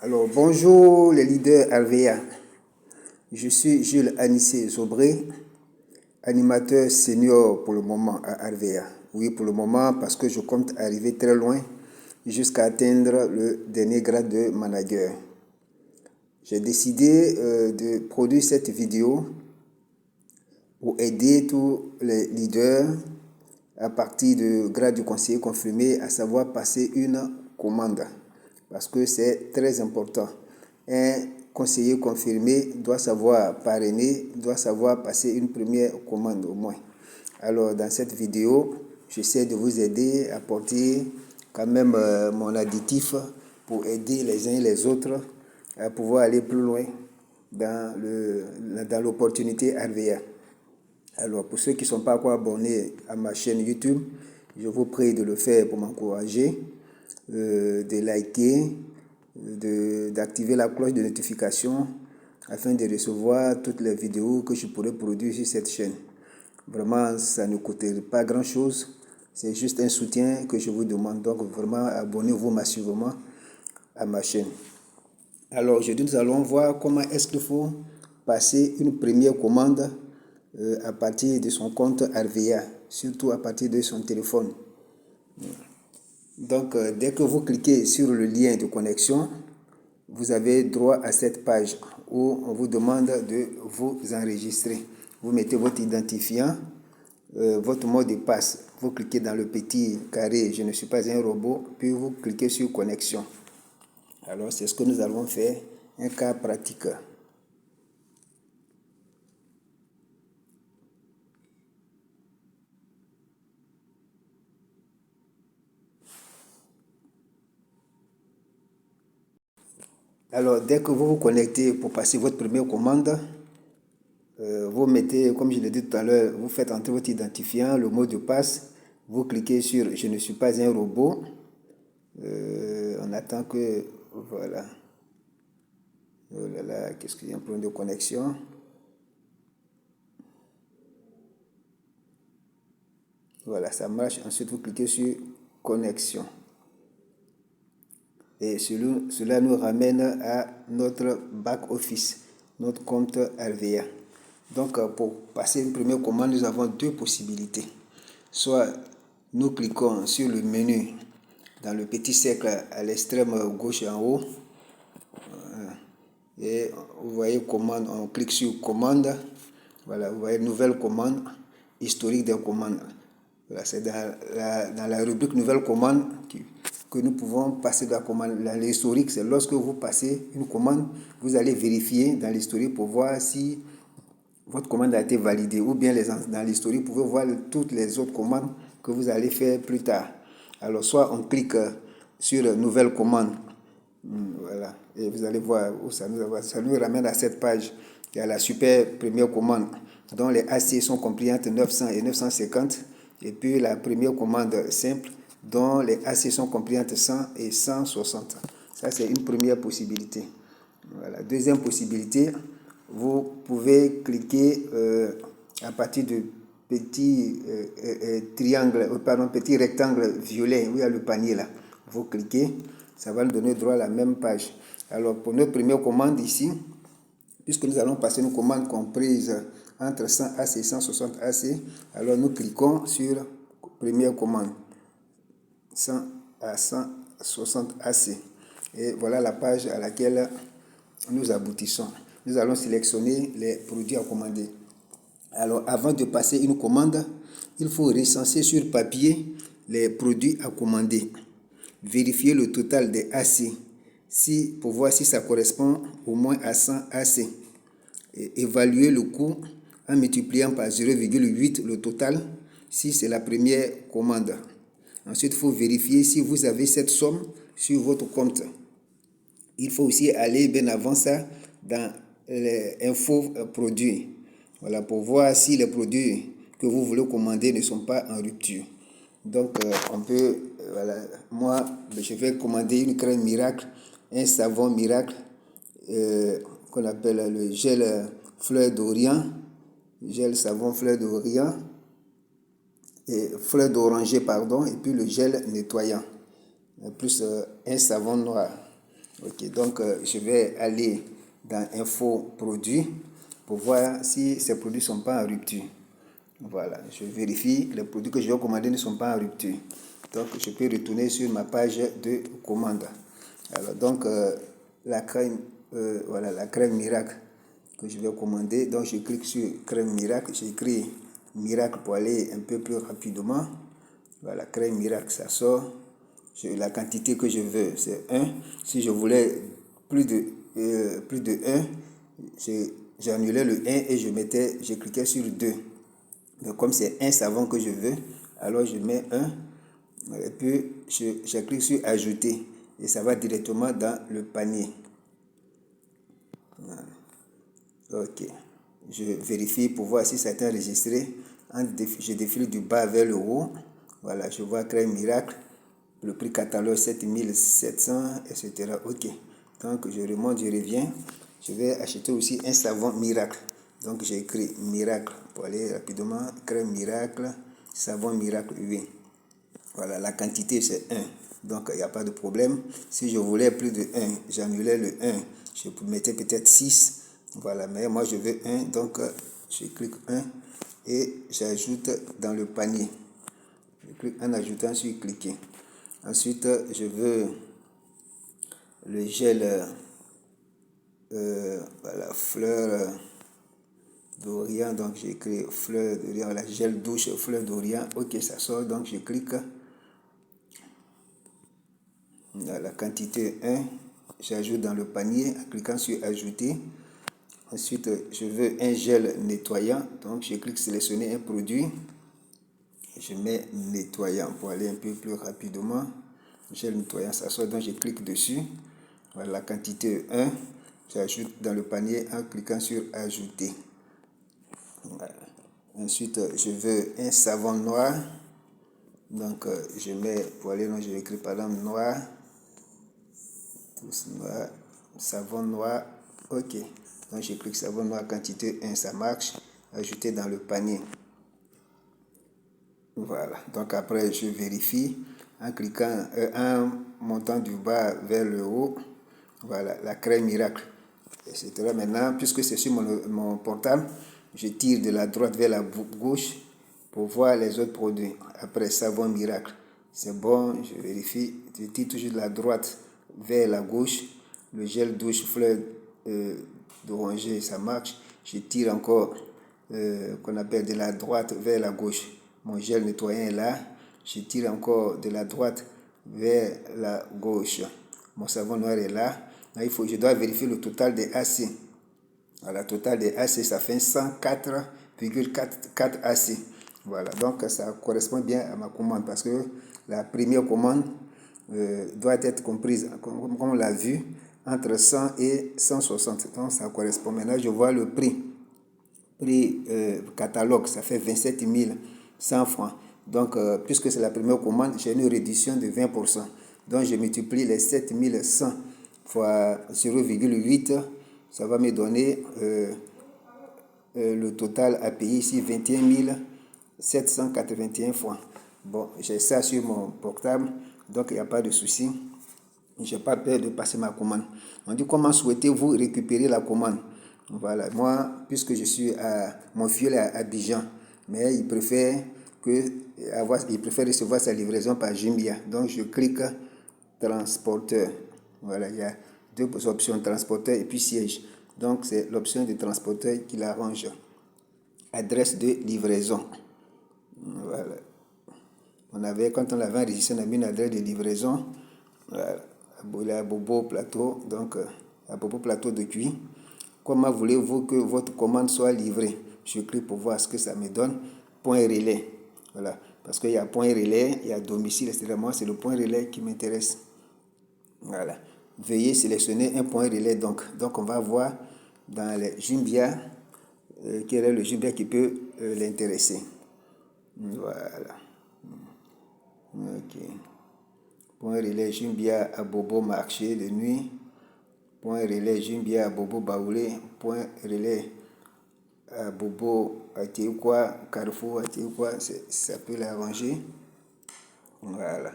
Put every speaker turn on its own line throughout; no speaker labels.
Alors, bonjour les leaders RVA. Je suis Jules Anissé Zobré, animateur senior pour le moment à RVA. Oui, pour le moment, parce que je compte arriver très loin jusqu'à atteindre le dernier grade de manager. J'ai décidé de produire cette vidéo pour aider tous les leaders à partir du grade du conseiller confirmé, à savoir passer une commande. Parce que c'est très important. Un conseiller confirmé doit savoir parrainer, doit savoir passer une première commande au moins. Alors dans cette vidéo, j'essaie de vous aider à apporter quand même mon additif pour aider les uns et les autres à pouvoir aller plus loin dans l'opportunité RVA. Alors pour ceux qui ne sont pas encore abonnés à ma chaîne YouTube, je vous prie de le faire pour m'encourager, de liker, d'activer la cloche de notification afin de recevoir toutes les vidéos que je pourrai produire sur cette chaîne. Vraiment, ça ne coûte pas grand-chose. C'est juste un soutien que je vous demande. Donc, vraiment, abonnez-vous massivement à ma chaîne. Alors, aujourd'hui, nous allons voir comment est-ce qu'il faut passer une première commande à partir de son compte RVA, surtout à partir de son téléphone. Donc, dès que vous cliquez sur le lien de connexion, vous avez droit à cette page où on vous demande de vous enregistrer. Vous mettez votre identifiant, votre mot de passe. Vous cliquez dans le petit carré « Je ne suis pas un robot », puis vous cliquez sur « Connexion ». Alors, c'est ce que nous allons faire, un cas pratique. Alors, dès que vous vous connectez pour passer votre première commande, vous mettez, comme je l'ai dit tout à l'heure, vous faites entrer votre identifiant, le mot de passe, vous cliquez sur « Je ne suis pas un robot ». On attend que, voilà. Oh là là, qu'est-ce qu'il y a un problème de connexion? Voilà, ça marche. Ensuite, vous cliquez sur « Connexion ». Et cela nous ramène à notre back-office, notre compte RVA. Donc, pour passer une première commande, nous avons deux possibilités. Soit nous cliquons sur le menu dans le petit cercle à l'extrême gauche en haut. Et vous voyez commande, on clique sur commande. Voilà, vous voyez nouvelle commande, historique des commandes. Voilà, c'est dans la rubrique nouvelle commande que nous pouvons passer de la commande. L'historique, c'est lorsque vous passez une commande, vous allez vérifier dans l'historique pour voir si votre commande a été validée, ou bien dans l'historique, vous pouvez voir toutes les autres commandes que vous allez faire plus tard. Alors, soit on clique sur nouvelle commande, voilà, et vous allez voir où ça nous ramène à cette page. Il y a la super première commande, dont les AC sont compris entre 900 et 950, et puis la première commande simple, dont les AC sont compris entre 100 et 160. Ça, c'est une première possibilité. Voilà. Deuxième possibilité, vous pouvez cliquer à partir de petit petit rectangle violet où il y a le panier là. Vous cliquez, ça va nous donner droit à la même page. Alors pour notre première commande ici, puisque nous allons passer une commande comprise entre 100 AC et 160 AC, alors nous cliquons sur première commande 100 à 160 AC. Et voilà la page à laquelle nous aboutissons. Nous allons sélectionner les produits à commander. Alors, avant de passer une commande, il faut recenser sur papier les produits à commander. Vérifier le total des AC pour voir si ça correspond au moins à 100 AC. Et évaluer le coût en multipliant par 0,8 le total si c'est la première commande. Ensuite, il faut vérifier si vous avez cette somme sur votre compte. Il faut aussi aller bien avant ça dans les infos produits. Voilà, pour voir si les produits que vous voulez commander ne sont pas en rupture. Donc, on peut, voilà, moi, je vais commander une crème miracle, un savon miracle, qu'on appelle le gel fleur d'Orient, gel savon fleur d'Orient, et fleur d'oranger, pardon, et puis le gel nettoyant, plus un savon noir. Ok, donc je vais aller dans Info produits pour voir si ces produits ne sont pas en rupture. Voilà, je vérifie, les produits que je vais commander ne sont pas en rupture. Donc je peux retourner sur ma page de commande. Alors donc la crème, voilà, la crème miracle que je vais commander. Donc je clique sur crème miracle, j'écris miracle pour aller un peu plus rapidement. Voilà, crème miracle, ça sort. La quantité que je veux, c'est 1. Si je voulais plus de 1, j'annulais le 1 et je cliquais sur 2. Mais comme c'est un savon que je veux, alors je mets 1 et puis je clique sur ajouter et ça va directement dans le panier. Voilà. Ok. Je vérifie pour voir si ça a été enregistré. Je défile du bas vers le haut. Voilà, je vois crème miracle. Le prix catalogue 7700, etc. Ok. Donc je remonte, je reviens. Je vais acheter aussi un savon miracle. Donc j'ai écrit miracle pour aller rapidement. Crème miracle, savon miracle, oui. Voilà, la quantité c'est 1. Donc il n'y a pas de problème. Si je voulais plus de 1, j'annulais le 1. Je mettais peut-être 6. Voilà, mais moi je veux 1. Donc je clique 1 et j'ajoute dans le panier. Je clique en ajoutant sur cliquer. Ensuite, je veux le gel voilà, fleur d'Orient. Donc, j'ai écrit fleur d'Orient, voilà, gel douche fleur d'Orient. Ok, ça sort. Donc, je clique. Dans la quantité 1, j'ajoute dans le panier en cliquant sur ajouter. Ensuite, je veux un gel nettoyant. Donc, je clique sélectionner un produit. Je mets nettoyant pour aller un peu plus rapidement. Gel nettoyant, ça sort. Donc, je clique dessus. Voilà, la quantité 1, j'ajoute dans le panier en cliquant sur ajouter. Voilà. Ensuite, je veux un savon noir. Donc, je mets, pour aller, non, je vais écrire par exemple noir. Tous noir, savon noir. Ok. Donc, je clique savon noir, quantité 1, ça marche. Ajouter dans le panier. Voilà. Donc, après, je vérifie en cliquant, en montant du bas vers le haut. Voilà, la crème miracle, etc. Maintenant, puisque c'est sur mon portable, je tire de la droite vers la gauche pour voir les autres produits. Après, savon miracle, c'est bon, je vérifie. Je tire toujours de la droite vers la gauche. Le gel douche fleur d'oranger, ça marche. Je tire encore, qu'on appelle de la droite vers la gauche. Mon gel nettoyant est là. Je tire encore de la droite vers la gauche. Mon savon noir est là. Là, je dois vérifier le total des AC. Voilà, le total des AC, ça fait 104,4 AC. Voilà, donc ça correspond bien à ma commande parce que la première commande doit être comprise, comme on l'a vu, entre 100 et 160. Donc ça correspond. Maintenant, je vois le prix. Prix catalogue, ça fait 27 100 francs. Donc, puisque c'est la première commande, j'ai une réduction de 20%. Donc, je multiplie les 7100 fois 0,8. Ça va me donner le total à payer ici, 21 781 francs. Bon, j'ai ça sur mon portable, donc il n'y a pas de souci. Je n'ai pas peur de passer ma commande. On dit comment souhaitez-vous récupérer la commande? Voilà, moi, puisque je suis mon filleul est à Abidjan, mais il préfère recevoir sa livraison par Jumia. Donc, je clique transporteur. Voilà, il y a deux options, transporteur et puis siège. Donc, c'est l'option de transporteur qui l'arrange. Adresse de livraison. Voilà. Quand on l'avait enregistré, on avait une adresse de livraison. Voilà. À Bobo Plateau, donc à Bobo Plateau de Cuy. Comment voulez-vous que votre commande soit livrée? Je clique pour voir ce que ça me donne. Point relais. Voilà. Parce qu'il y a point relais, il y a domicile, etc. Moi, c'est le point relais qui m'intéresse. Voilà. Veuillez sélectionner un point relais. Donc on va voir dans les Jumia quel est le Jumia qui peut l'intéresser. Voilà. Ok. Point relais Jumia à Bobo marché de nuit. Point relais Jumia à Bobo Baoulé. Point relais à Bobo à Théoukwa, Carrefour à Théoukwa. Ça peut l'arranger. Voilà.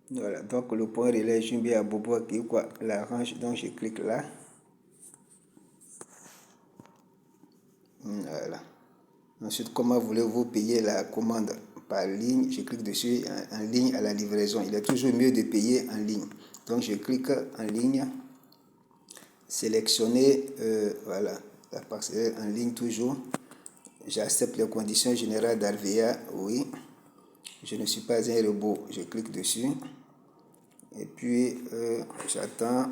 Voilà, donc le point relais Jumbi à Bobo qui quoi l'arrange, donc je clique là. Voilà. Ensuite, comment voulez-vous payer la commande par ligne? Je clique dessus en ligne à la livraison. Il est toujours mieux de payer en ligne. Donc je clique en ligne, sélectionner, voilà, la parcelle en ligne toujours. J'accepte les conditions générales d'Arvea, oui. Je ne suis pas un robot, je clique dessus. Et puis, j'attends.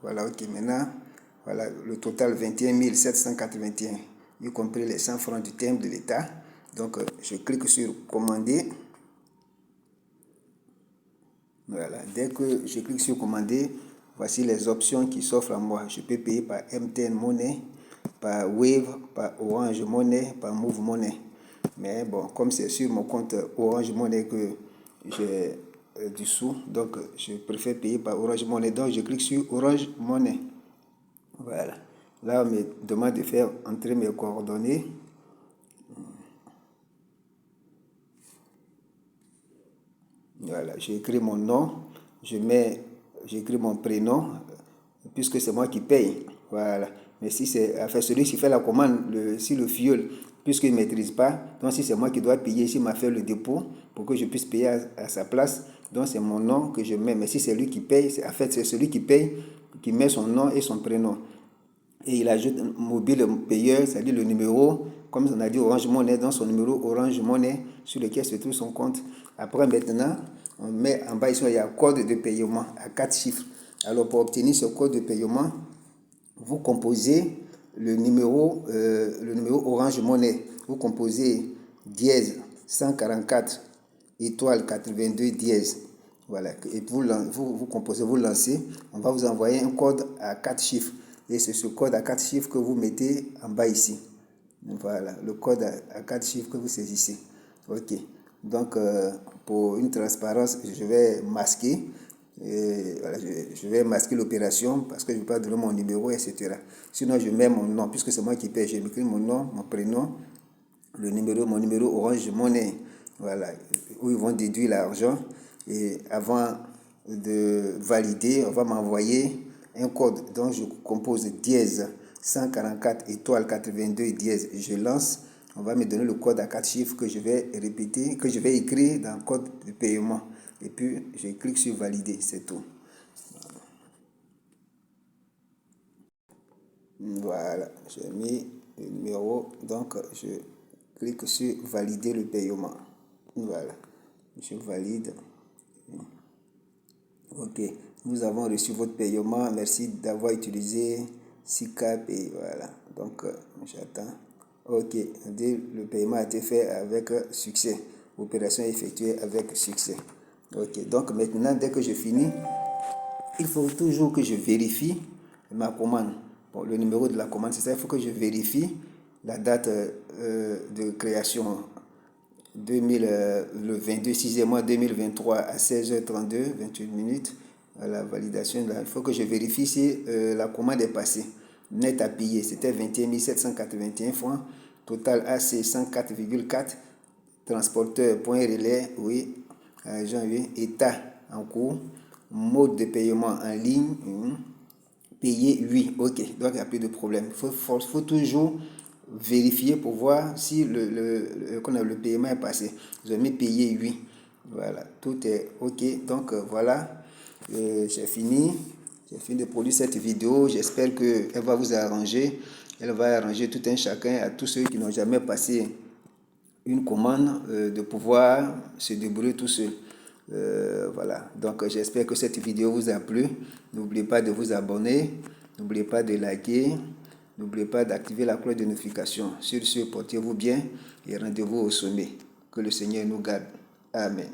Voilà, ok, maintenant, voilà, le total 21 781, y compris les 100 francs du thème de l'État. Donc, je clique sur commander. Voilà, dès que je clique sur commander, voici les options qui s'offrent à moi. Je peux payer par MTN Money, par Wave, par Orange Money, par Move Money. Mais bon, comme c'est sur mon compte Orange Money que j'ai du sous, donc je préfère payer par Orange Money. Donc je clique sur Orange Money. Voilà. Là, on me demande de faire entrer mes coordonnées. Voilà, j'écris mon nom, j'écris mon prénom, puisque c'est moi qui paye. Voilà. Mais si c'est, enfin, celui qui fait la commande, si le filleul, puisqu'il ne maîtrise pas, donc si c'est moi qui dois payer, s'il m'a fait le dépôt pour que je puisse payer à sa place, donc c'est mon nom que je mets. Mais si c'est lui qui paye, en fait, c'est celui qui paye qui met son nom et son prénom. Et il ajoute un mobile payeur, c'est-à-dire le numéro, comme on a dit Orange Money, dans son numéro Orange Money sur lequel se trouve son compte. Après, maintenant, on met en bas ici, il y a un code de paiement à 4 chiffres. Alors, pour obtenir ce code de paiement, vous composez le numéro Orange Money. Vous composez dièse 144 étoile 82 dièse. Voilà. Et vous composez, vous lancez. On va vous envoyer un code à 4 chiffres. Et c'est ce code à 4 chiffres que vous mettez en bas ici. Voilà, le code à 4 chiffres que vous saisissez. Ok. Donc, pour une transparence, je vais masquer. Voilà, je vais masquer l'opération parce que je ne veux pas donner mon numéro, etc. Sinon, je mets mon nom, puisque c'est moi qui paie. Je m'écris mon nom, mon prénom, mon numéro Orange Money. Voilà, où ils vont déduire l'argent. Et avant de valider, on va m'envoyer un code. Donc, je compose dièse 144 étoile 82 dièse. Je lance. On va me donner le code à 4 chiffres que je vais répéter, que je vais écrire dans le code de paiement. Et puis, je clique sur valider, c'est tout. Voilà, j'ai mis le numéro, donc je clique sur valider le paiement. Voilà, je valide. Ok, nous avons reçu votre paiement. Merci d'avoir utilisé SICAP et voilà. Donc, j'attends. Ok, le paiement a été fait avec succès. Opération effectuée avec succès. Ok, donc maintenant, dès que je finis, il faut toujours que je vérifie ma commande. Bon, le numéro de la commande, c'est ça. Il faut que je vérifie la date de création. Le 22 6e mois 2023 à 16h32, 28 minutes. À la validation, là, il faut que je vérifie si la commande est passée. Net à payer, c'était 21 781 francs. Total AC 104,4. Transporteur, point relais, oui. Agent, oui. État en cours. Mode de paiement en ligne. Payer, oui. Ok, donc il n'y a plus de problème. Il faut toujours vérifier pour voir si le paiement est passé. Vous avez mis payer, oui. Voilà, tout est ok. Donc voilà, j'ai fini. J'ai fini de produire cette vidéo. J'espère qu'elle va vous arranger. Elle va arranger tout un chacun, à tous ceux qui n'ont jamais passé une commande, de pouvoir se débrouiller tout seul. Voilà, donc j'espère que cette vidéo vous a plu. N'oubliez pas de vous abonner, n'oubliez pas de liker, n'oubliez pas d'activer la cloche de notification. Sur ce, portez-vous bien et rendez-vous au sommet. Que le Seigneur nous garde. Amen.